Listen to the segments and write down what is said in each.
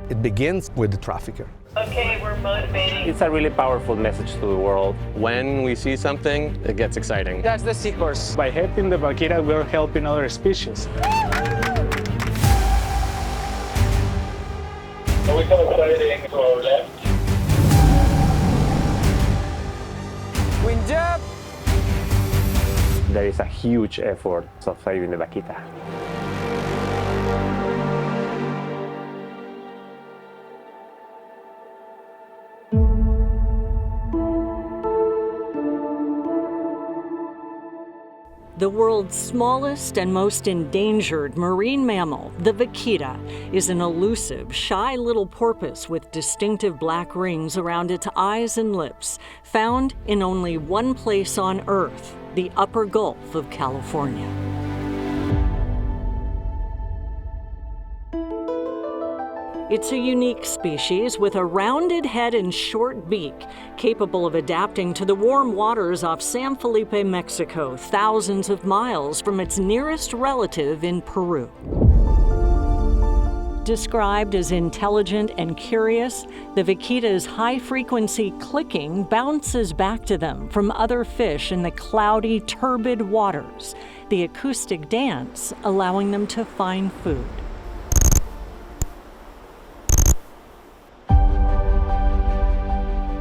It begins with the trafficker. Okay, we're motivating. It's a really powerful message to the world. When we see something, it gets exciting. That's the seahorse. By helping the Vaquita, we're helping other species. Are we kind of sliding to our left? Wind up! There is a huge effort of saving the Vaquita. The world's smallest and most endangered marine mammal, the vaquita, is an elusive, shy little porpoise with distinctive black rings around its eyes and lips, found in only one place on Earth, the upper Gulf of California. It's a unique species with a rounded head and short beak, capable of adapting to the warm waters off San Felipe, Mexico, thousands of miles from its nearest relative in Peru. Described as intelligent and curious, the vaquita's high-frequency clicking bounces back to them from other fish in the cloudy, turbid waters, the acoustic dance allowing them to find food.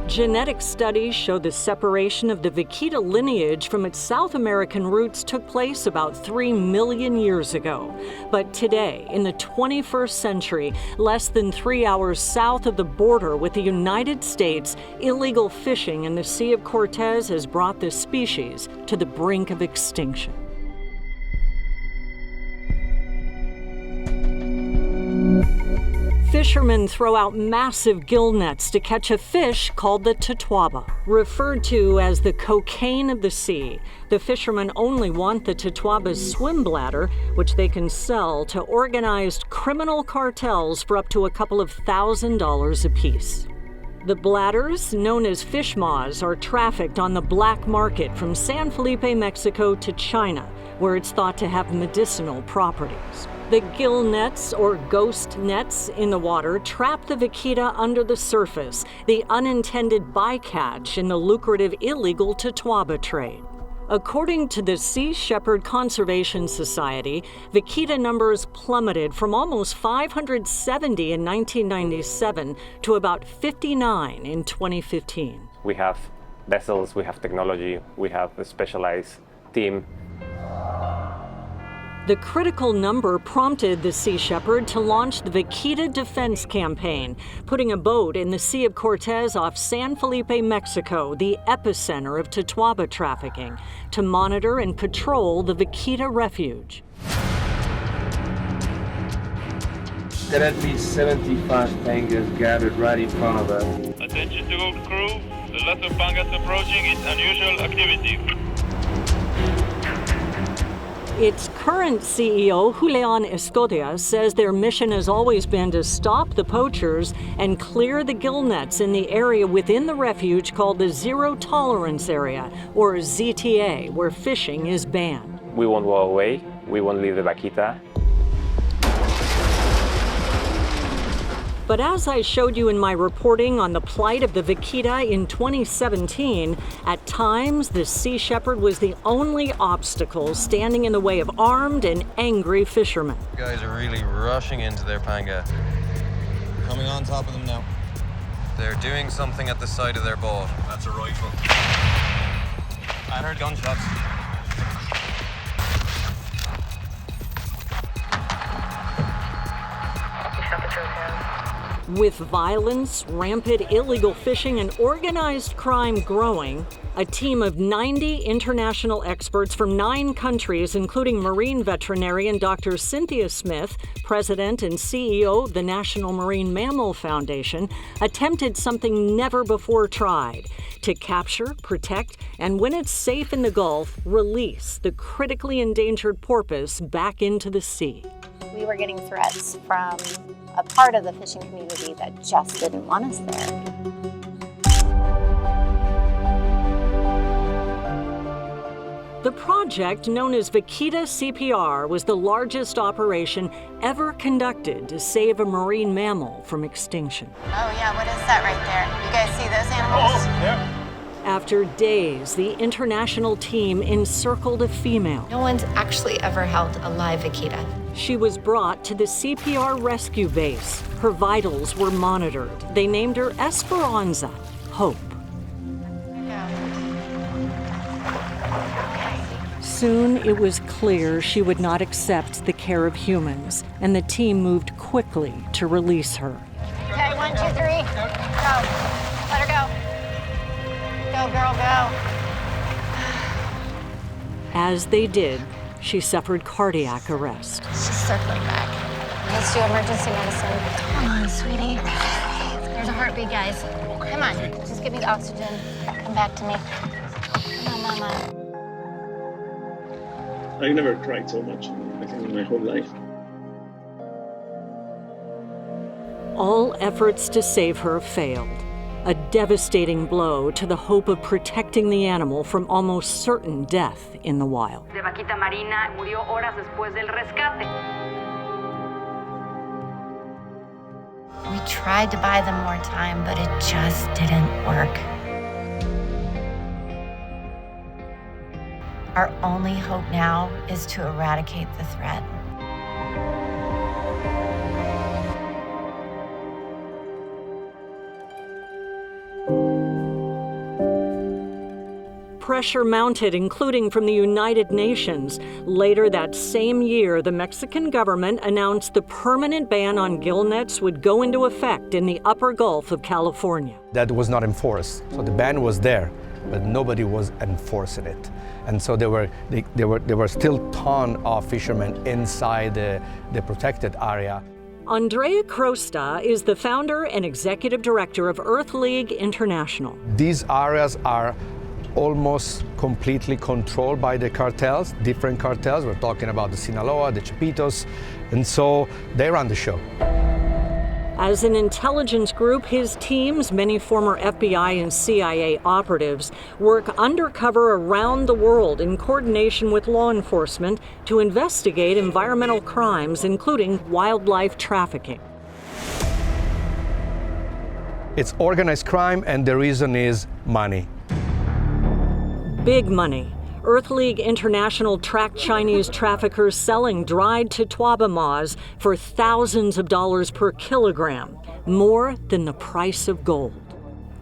Genetic studies show the separation of the vaquita lineage from its South American roots took place about 3 million years ago. But today, in the 21st century, less than 3 hours south of the border with the United States, illegal fishing in the Sea of Cortez has brought this species to the brink of extinction. Fishermen throw out massive gill nets to catch a fish called the totoaba. Referred to as the cocaine of the sea, the fishermen only want the totoaba's swim bladder, which they can sell to organized criminal cartels for up to a couple of $1,000s apiece. The bladders, known as fish maws, are trafficked on the black market from San Felipe, Mexico to China, where it's thought to have medicinal properties. The gill nets, or ghost nets, in the water trap the vaquita under the surface, the unintended bycatch in the lucrative illegal totoaba trade. According to the Sea Shepherd Conservation Society, vaquita numbers plummeted from almost 570 in 1997 to about 59 in 2015. We have vessels, we have technology, we have a specialized team. The critical number prompted the Sea Shepherd to launch the Vaquita Defense Campaign, putting a boat in the Sea of Cortez off San Felipe, Mexico, the epicenter of totoaba trafficking, to monitor and patrol the Vaquita refuge. There are at least 75 pangas gathered right in front of us. Attention to all crew, the lot of pangas approaching is unusual activity. Its current CEO, Julian Escotia, says their mission has always been to stop the poachers and clear the gill nets in the area within the refuge called the Zero Tolerance Area, or ZTA, where fishing is banned. We won't go away, we won't leave the vaquita. But as I showed you in my reporting on the plight of the vaquita in 2017, at times the Sea Shepherd was the only obstacle standing in the way of armed and angry fishermen. Guys are really rushing into their panga. Coming on top of them now. They're doing something at the side of their boat. That's a rifle. I heard gunshots. With violence, rampant illegal fishing, and organized crime growing, a team of 90 international experts from 9 countries, including marine veterinarian Dr. Cynthia Smith, president and CEO of the National Marine Mammal Foundation, attempted something never before tried: to capture, protect, and when it's safe in the Gulf, release the critically endangered porpoise back into the sea. We were getting threats from a part of the fishing community that just didn't want us there. The project, known as Vaquita CPR, was the largest operation ever conducted to save a marine mammal from extinction. Oh yeah, what is that right there? You guys see those animals? Yeah. After days, the international team encircled a female. No one's actually ever held a live vaquita. She was brought to the CPR rescue base. Her vitals were monitored. They named her Esperanza, Hope. Soon it was clear she would not accept the care of humans, and the team moved quickly to release her. Okay, 1, 2, 3, go. Let her go. Go, girl, go. As they did, she suffered cardiac arrest. She's circling back. Let's do emergency medicine. Come on, sweetie. There's a heartbeat, guys. Come on, just give me the oxygen. Come back to me. Come on, mama. I've never cried so much, I think, in my whole life. All efforts to save her failed. A devastating blow to the hope of protecting the animal from almost certain death in the wild. De Vaquita Marina murió horas después del rescate. We tried to buy them more time, but it just didn't work. Our only hope now is to eradicate the threat. Pressure mounted, including from the United Nations. Later that same year, the Mexican government announced the permanent ban on gill nets would go into effect in the upper Gulf of California. That was not enforced. So the ban was there, but nobody was enforcing it. And so there were still ton of fishermen inside the protected area. Andrea Crosta is the founder and executive director of Earth League International. These areas are almost completely controlled by the cartels, different cartels. We're talking about the Sinaloa, the Chapitos, and so they run the show. As an intelligence group, his teams, many former FBI and CIA operatives, work undercover around the world in coordination with law enforcement to investigate environmental crimes, including wildlife trafficking. It's organized crime, and the reason is money. Big money. Earth League International tracked Chinese traffickers selling dried Totoaba moths for thousands of dollars per kilogram, more than the price of gold.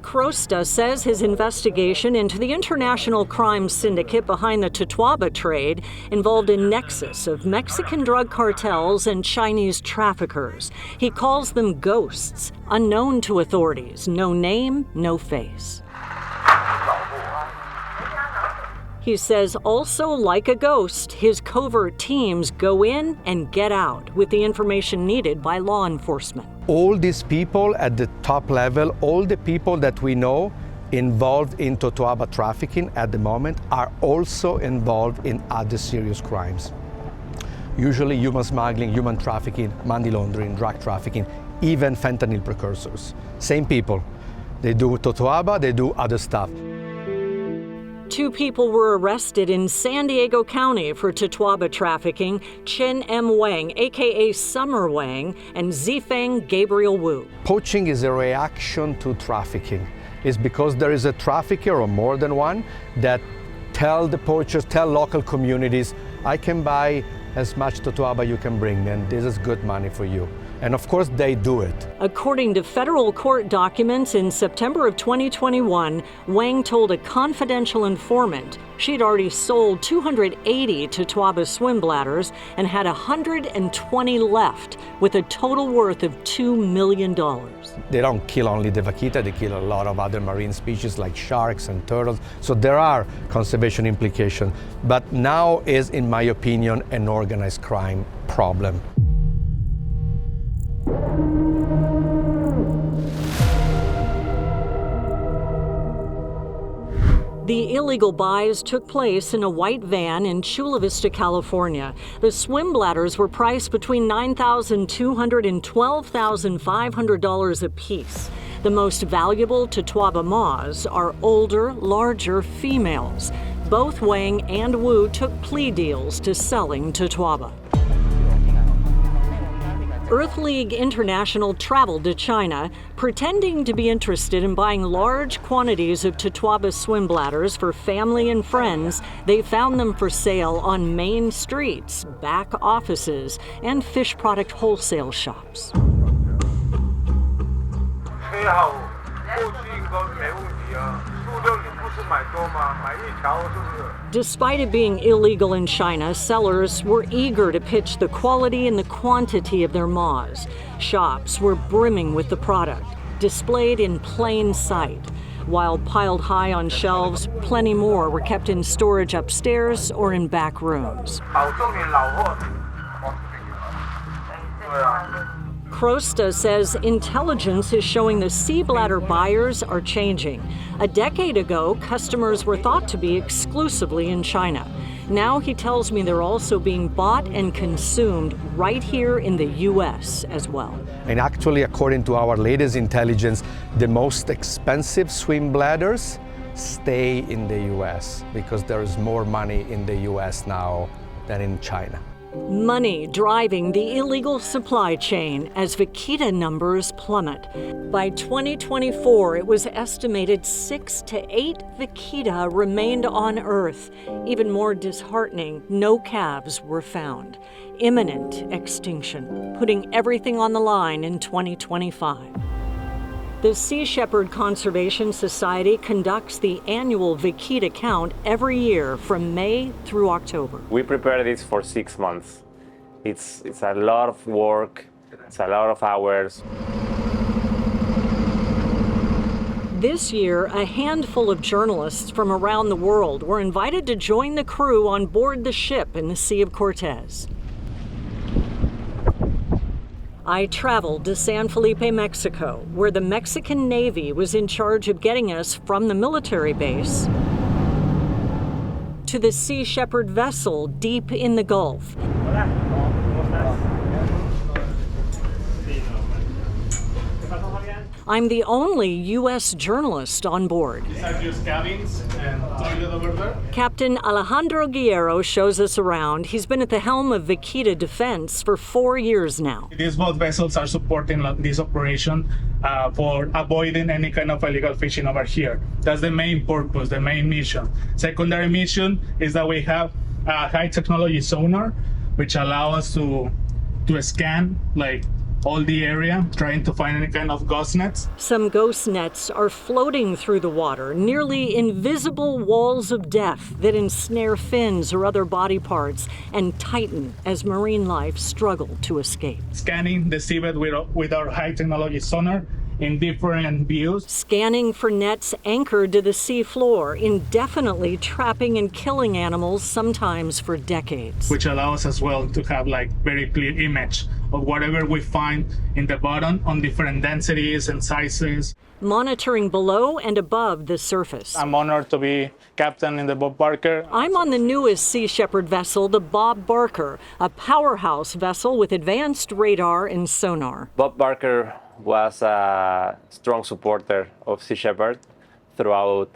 Crosta says his investigation into the international crime syndicate behind the Totoaba trade involved a nexus of Mexican drug cartels and Chinese traffickers. He calls them ghosts, unknown to authorities, no name, no face. He says also, like a ghost, his covert teams go in and get out with the information needed by law enforcement. All these people at the top level, all the people that we know involved in Totoaba trafficking at the moment are also involved in other serious crimes. Usually human smuggling, human trafficking, money laundering, drug trafficking, even fentanyl precursors. Same people. They do Totoaba, they do other stuff. 2 people were arrested in San Diego County for Totoaba trafficking: Chen M. Wang, aka Summer Wang, and Zifeng Gabriel Wu. Poaching is a reaction to trafficking. It's because there is a trafficker or more than one that tell the poachers, tell local communities, I can buy as much Totoaba you can bring me, and this is good money for you. And of course they do it. According to federal court documents, in September of 2021, Wang told a confidential informant she'd already sold 280 Totoaba swim bladders and had 120 left, with a total worth of $2 million. They don't kill only the vaquita, they kill a lot of other marine species like sharks and turtles. So there are conservation implications. But now is, in my opinion, an organized crime problem. The illegal buys took place in a white van in Chula Vista, California. The swim bladders were priced between $9,200 and $12,500 apiece. The most valuable Totoaba moths are older, larger females. Both Wang and Wu took plea deals to selling Totoaba. Earth League International traveled to China, pretending to be interested in buying large quantities of Totoaba swim bladders for family and friends. They found them for sale on main streets, back offices, and fish product wholesale shops. Despite it being illegal in China, sellers were eager to pitch the quality and the quantity of their maws. Shops were brimming with the product, displayed in plain sight. While piled high on shelves, plenty more were kept in storage upstairs or in back rooms. Crosta says intelligence is showing the sea bladder buyers are changing. A decade ago, customers were thought to be exclusively in China. Now he tells me they're also being bought and consumed right here in the U.S. as well. And actually, according to our latest intelligence, the most expensive swim bladders stay in the U.S. because there is more money in the U.S. now than in China. Money driving the illegal supply chain as Vaquita numbers plummet. By 2024, it was estimated 6 to 8 Vaquita remained on Earth. Even more disheartening, no calves were found. Imminent extinction, putting everything on the line in 2025. The Sea Shepherd Conservation Society conducts the annual Vaquita count every year from May through October. We prepare this for 6 months. It's a lot of work, it's a lot of hours. This year, a handful of journalists from around the world were invited to join the crew on board the ship in the Sea of Cortez. I traveled to San Felipe, Mexico, where the Mexican Navy was in charge of getting us from the military base to the Sea Shepherd vessel deep in the Gulf. I'm the only U.S. journalist on board. These are just cabins and toilet over there. Captain Alejandro Guerrero shows us around. He's been at the helm of Vaquita Defense for 4 years now. These boat vessels are supporting this operation for avoiding any kind of illegal fishing over here. That's the main purpose, the main mission. Secondary mission is that we have a high technology sonar, which allow us to scan all the area, trying to find any kind of ghost nets. Some ghost nets are floating through the water, nearly invisible walls of death that ensnare fins or other body parts and tighten as marine life struggle to escape. Scanning the seabed with our high technology sonar in different views. Scanning for nets anchored to the sea floor, indefinitely trapping and killing animals, sometimes for decades. Which allows as well to have very clear image of whatever we find in the bottom on different densities and sizes. Monitoring below and above the surface. I'm honored to be captain in the Bob Barker. I'm on the newest Sea Shepherd vessel, the Bob Barker, a powerhouse vessel with advanced radar and sonar. Bob Barker was a strong supporter of Sea Shepherd throughout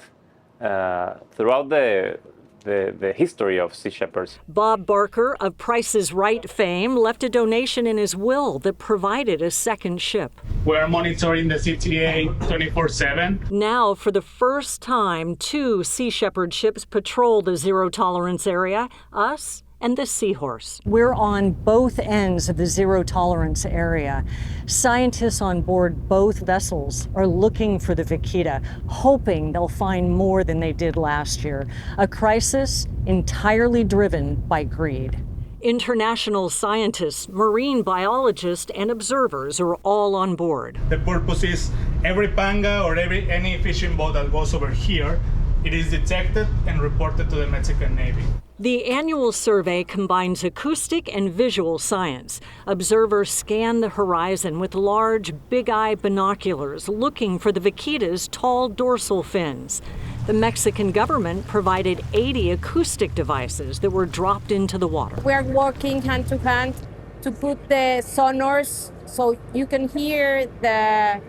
the history of Sea Shepherds. Bob Barker, of Price is Right fame, left a donation in his will that provided a second ship. We're monitoring the CTA 24/7. Now, for the first time, 2 Sea Shepherd ships patrol the zero tolerance area, us and the Seahorse. We're on both ends of the zero tolerance area. Scientists on board both vessels are looking for the Vaquita, hoping they'll find more than they did last year. A crisis entirely driven by greed. International scientists, marine biologists, and observers are all on board. The purpose is every panga or any fishing boat that goes over here, it is detected and reported to the Mexican Navy. The annual survey combines acoustic and visual science. Observers scan the horizon with large, big-eye binoculars looking for the Vaquita's tall dorsal fins. The Mexican government provided 80 acoustic devices that were dropped into the water. We are working hand to hand to put the sonars so you can hear the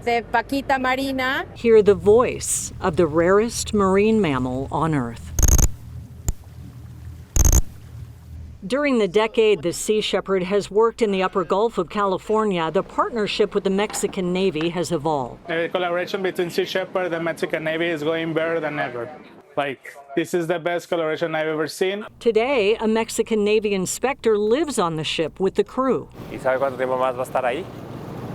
Vaquita marina. Hear the voice of the rarest marine mammal on Earth. During the decade the Sea Shepherd has worked in the upper Gulf of California, the partnership with the Mexican Navy has evolved. The collaboration between Sea Shepherd and the Mexican Navy is going better than ever. This is the best collaboration I've ever seen. Today, a Mexican Navy inspector lives on the ship with the crew. ¿Y sabe cuánto tiempo más va a estar ahí?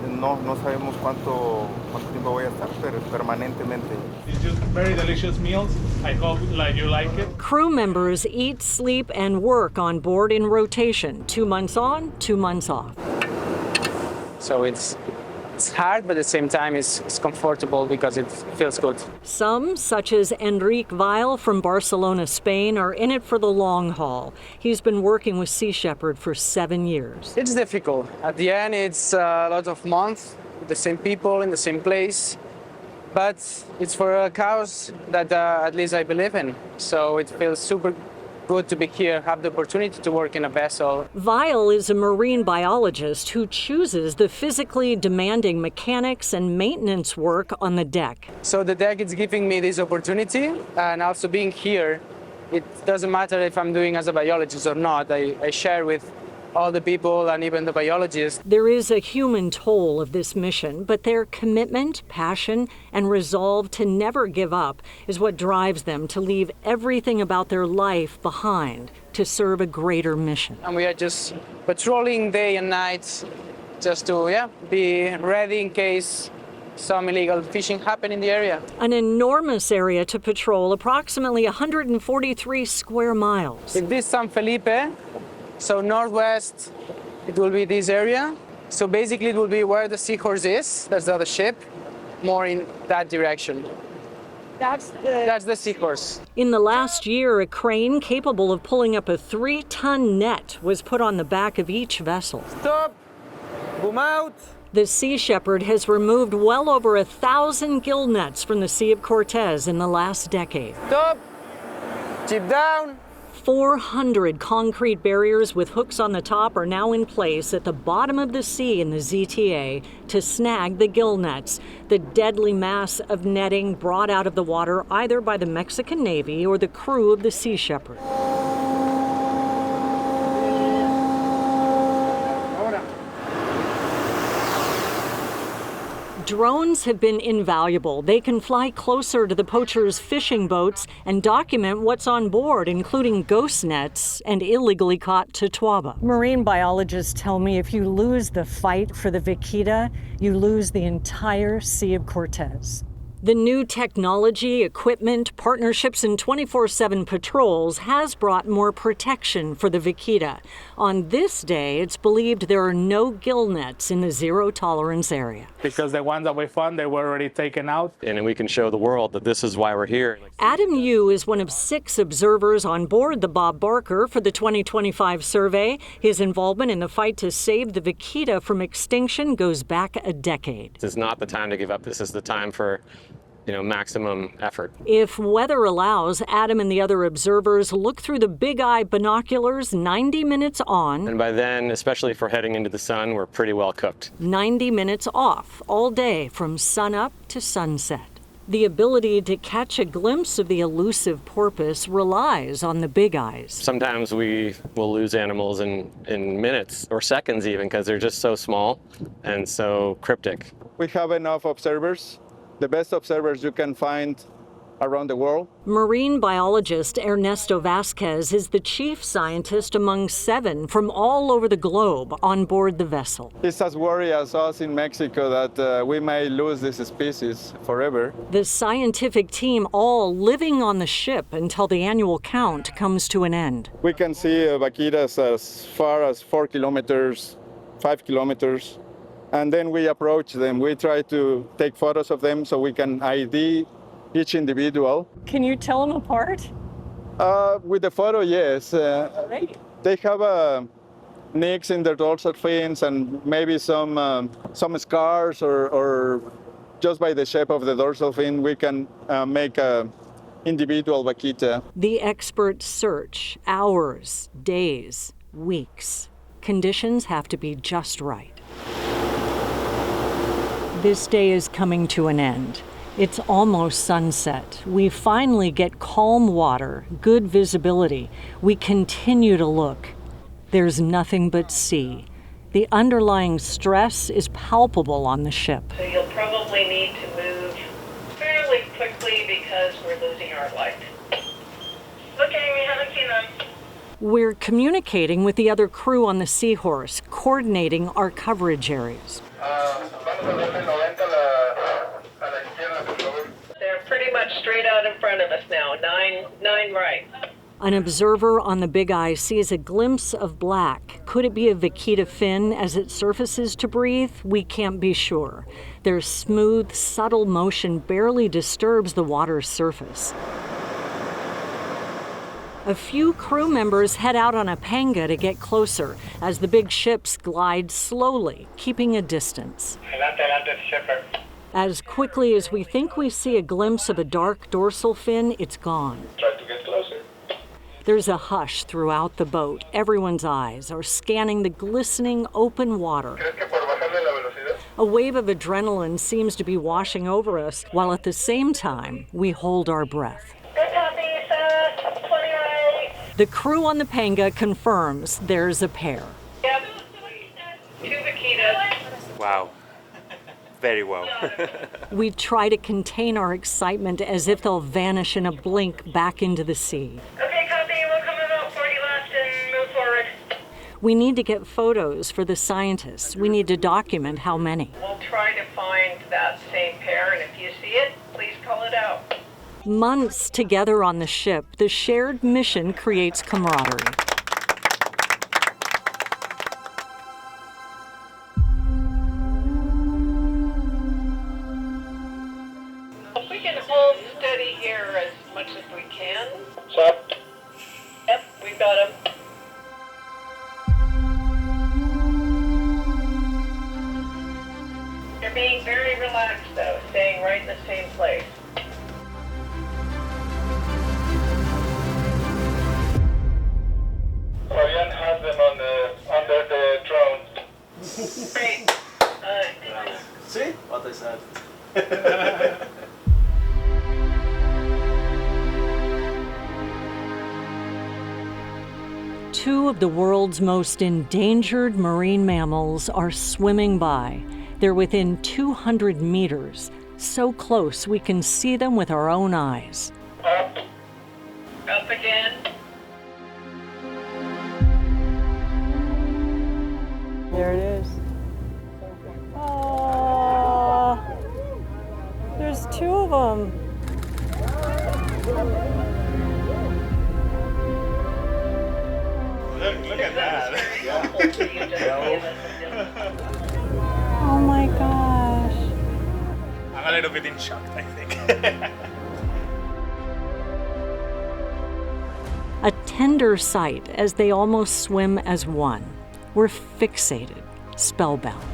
No sabemos cuánto tiempo voy a estar, pero permanentemente. It's just very delicious meals. I hope you like it. Crew members eat, sleep, and work on board in rotation, 2 months on, 2 months off. So it's hard, but at the same time it's comfortable because it feels good. Some, such as Enrique Weil from Barcelona, Spain, are in it for the long haul. He's been working with Sea Shepherd for 7 years. It's difficult. At the end, it's a lot of months with the same people in the same place. But it's for a cause that at least I believe in. So it feels super good to be here, have the opportunity to work in a vessel. Weil is a marine biologist who chooses the physically demanding mechanics and maintenance work on the deck. So the deck is giving me this opportunity, and also being here, it doesn't matter if I'm doing as a biologist or not. I share with all the people and even the biologists. There is a human toll of this mission, but their commitment, passion, and resolve to never give up is what drives them to leave everything about their life behind to serve a greater mission. And we are just patrolling day and night just to be ready in case some illegal fishing happen in the area. An enormous area to patrol, approximately 143 square miles. In this San Felipe, so northwest, it will be this area. So basically it will be where the Seahorse is, that's the other ship, more in that direction. That's the Seahorse. In the last year, a crane capable of pulling up a 3-ton net was put on the back of each vessel. Stop! Boom out! The Sea Shepherd has removed well over 1,000 gill nets from the Sea of Cortez in the last decade. Stop! Chip down! 400 concrete barriers with hooks on the top are now in place at the bottom of the sea in the ZTA to snag the gill nets, the deadly mass of netting brought out of the water either by the Mexican Navy or the crew of the Sea Shepherd. Drones have been invaluable. They can fly closer to the poachers' fishing boats and document what's on board, including ghost nets and illegally caught Totoaba. Marine biologists tell me if you lose the fight for the Vaquita, you lose the entire Sea of Cortez. The new technology, equipment, partnerships, and 24/7 patrols has brought more protection for the Vaquita. On this day, it's believed there are no gill nets in the zero-tolerance area. Because the ones that we found, they were already taken out. And we can show the world that this is why we're here. Adam Yu is one of 6 observers on board the Bob Barker for the 2025 survey. His involvement in the fight to save the Vaquita from extinction goes back a decade. This is not the time to give up. This is the time for maximum effort. If weather allows, Adam and the other observers look through the big eye binoculars 90 minutes on. And by then, especially for heading into the sun, we're pretty well cooked. 90 minutes off all day from sunup to sunset. The ability to catch a glimpse of the elusive porpoise relies on the big eyes. Sometimes we will lose animals in minutes or seconds even because they're just so small and so cryptic. We have enough observers. The best observers you can find around the world. Marine biologist Ernesto Vasquez is the chief scientist among 7 from all over the globe on board the vessel. It's as worried as us in Mexico that we may lose this species forever. The scientific team all living on the ship until the annual count comes to an end. We can see vaquitas as far as 4 kilometers, 5 kilometers. And then we approach them. We try to take photos of them so we can ID each individual. Can you tell them apart? With the photo, yes. They have nicks in their dorsal fins and maybe some scars or just by the shape of the dorsal fin, we can make an individual vaquita. The experts search hours, days, weeks. Conditions have to be just right. This day is coming to an end. It's almost sunset. We finally get calm water, good visibility. We continue to look. There's nothing but sea. The underlying stress is palpable on the ship. So you'll probably need to move fairly quickly because we're losing our light. Okay, we haven't seen them. We're communicating with the other crew on the Seahorse, coordinating our coverage areas. They're pretty much straight out in front of us now, nine right. An observer on the Big Eye sees a glimpse of black. Could it be a Vaquita fin as it surfaces to breathe? We can't be sure. Their smooth, subtle motion barely disturbs the water's surface. A few crew members head out on a panga to get closer as the big ships glide slowly, keeping a distance. As quickly as we think we see a glimpse of a dark dorsal fin, it's gone. Try to get closer. There's a hush throughout the boat. Everyone's eyes are scanning the glistening open water. A wave of adrenaline seems to be washing over us, while at the same time, we hold our breath. Good copy, 20 right. The crew on the panga confirms there's a pair. Yep. 2 Vaquitas. Wow. Very well. We try to contain our excitement as if they'll vanish in a blink back into the sea. Okay, copy. We'll come about 40 left and move forward. We need to get photos for the scientists. We need to document how many. We'll try to find that same pair, and if you see it, please call it out. Months together on the ship, the shared mission creates camaraderie. If we can hold steady here as much as we can. Stop. Yep, we've got him. You're being very relaxed, though, staying right in the same place. Fabian has them under the drone. Great. See what I said? Two of the world's most endangered marine mammals are swimming by. They're within 200 meters, so close we can see them with our own eyes. Up. Up again. There it is. Oh, there's 2 of them. Look at that. Oh my gosh. I'm a little bit in shock, I think. A tender sight as they almost swim as one. We're fixated, spellbound.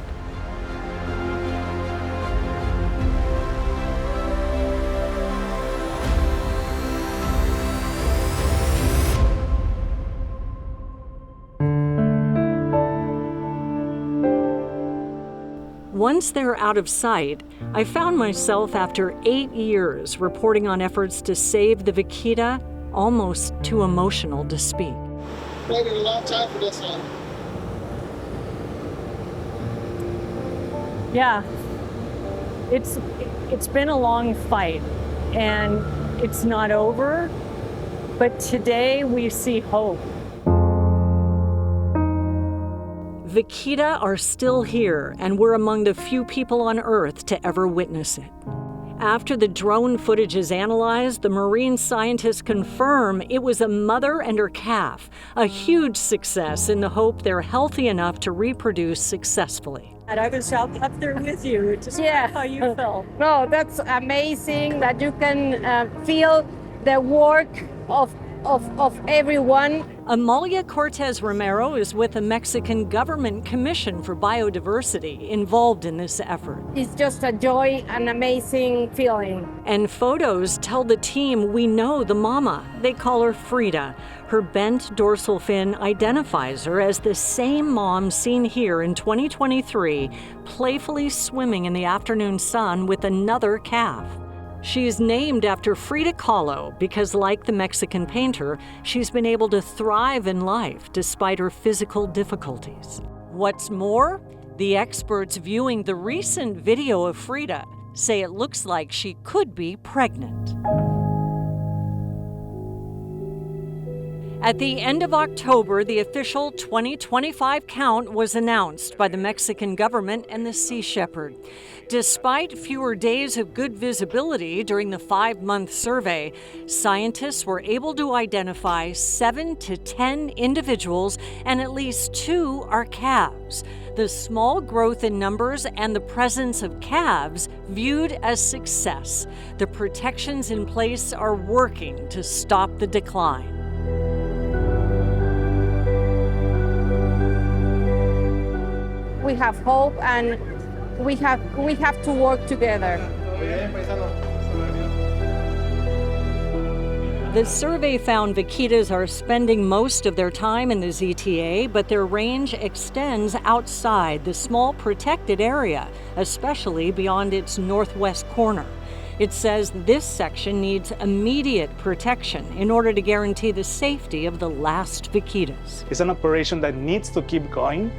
Once they're out of sight, I found myself after 8 years reporting on efforts to save the Vaquita, almost too emotional to speak. Waited a long time for this one. Yeah, it's been a long fight, and it's not over, but today we see hope. Vaquita are still here, and we're among the few people on Earth to ever witness it. After the drone footage is analyzed, the marine scientists confirm it was a mother and her calf, a huge success in the hope they're healthy enough to reproduce successfully. And I was up there with you to see how you felt. No, that's amazing that you can feel the work of everyone. Amalia Cortez Romero is with the Mexican Government Commission for Biodiversity involved in this effort. It's just a joy, an amazing feeling. And photos tell the team we know the mama. They call her Frida. Her bent dorsal fin identifies her as the same mom seen here in 2023, playfully swimming in the afternoon sun with another calf. She is named after Frida Kahlo because, like the Mexican painter, she's been able to thrive in life despite her physical difficulties. What's more, the experts viewing the recent video of Frida say it looks like she could be pregnant. At the end of October, the official 2025 count was announced by the Mexican government and the Sea Shepherd. Despite fewer days of good visibility during the 5-month survey, scientists were able to identify 7 to 10 individuals, and at least 2 are calves. The small growth in numbers and the presence of calves viewed as success. The protections in place are working to stop the decline. We have hope, and we have to work together. The survey found vaquitas are spending most of their time in the ZTA, but their range extends outside the small protected area, especially beyond its northwest corner. It says this section needs immediate protection in order to guarantee the safety of the last vaquitas. It's an operation that needs to keep going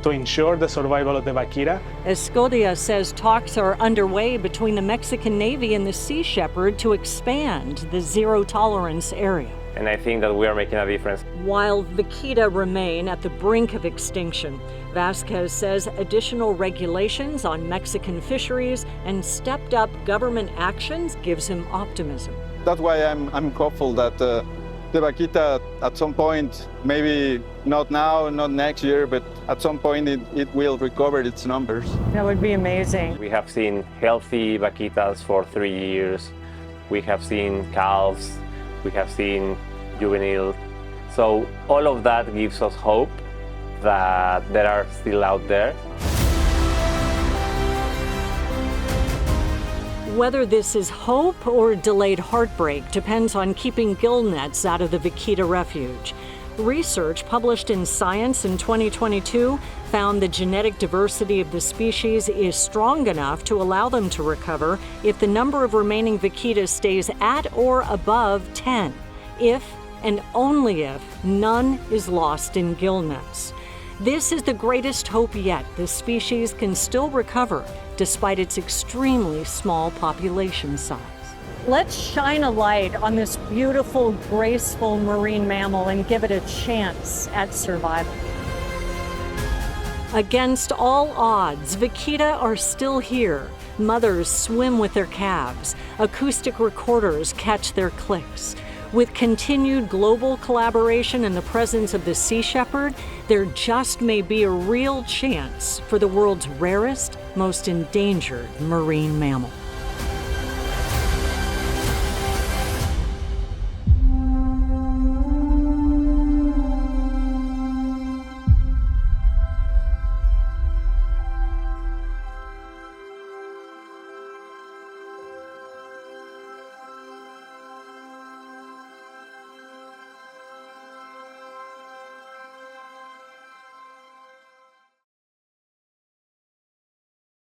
to ensure the survival of the vaquita. Escodia says talks are underway between the Mexican Navy and the Sea Shepherd to expand the zero-tolerance area. And I think that we are making a difference. While vaquita remain at the brink of extinction, Vasquez says additional regulations on Mexican fisheries and stepped-up government actions gives him optimism. That's why I'm hopeful that the vaquita at some point, maybe not now, not next year, but at some point it will recover its numbers. That would be amazing. We have seen healthy vaquitas for 3 years. We have seen calves. We have seen juvenile. So all of that gives us hope that they are still out there. Whether this is hope or delayed heartbreak depends on keeping gill nets out of the vaquita refuge. Research published in Science in 2022 found the genetic diversity of the species is strong enough to allow them to recover if the number of remaining vaquitas stays at or above 10, if and only if none is lost in gill nets. This is the greatest hope yet. The species can still recover despite its extremely small population size. Let's shine a light on this beautiful, graceful marine mammal and give it a chance at survival. Against all odds, vaquita are still here. Mothers swim with their calves. Acoustic recorders catch their clicks. With continued global collaboration and the presence of the Sea Shepherd, there just may be a real chance for the world's rarest, most endangered marine mammal.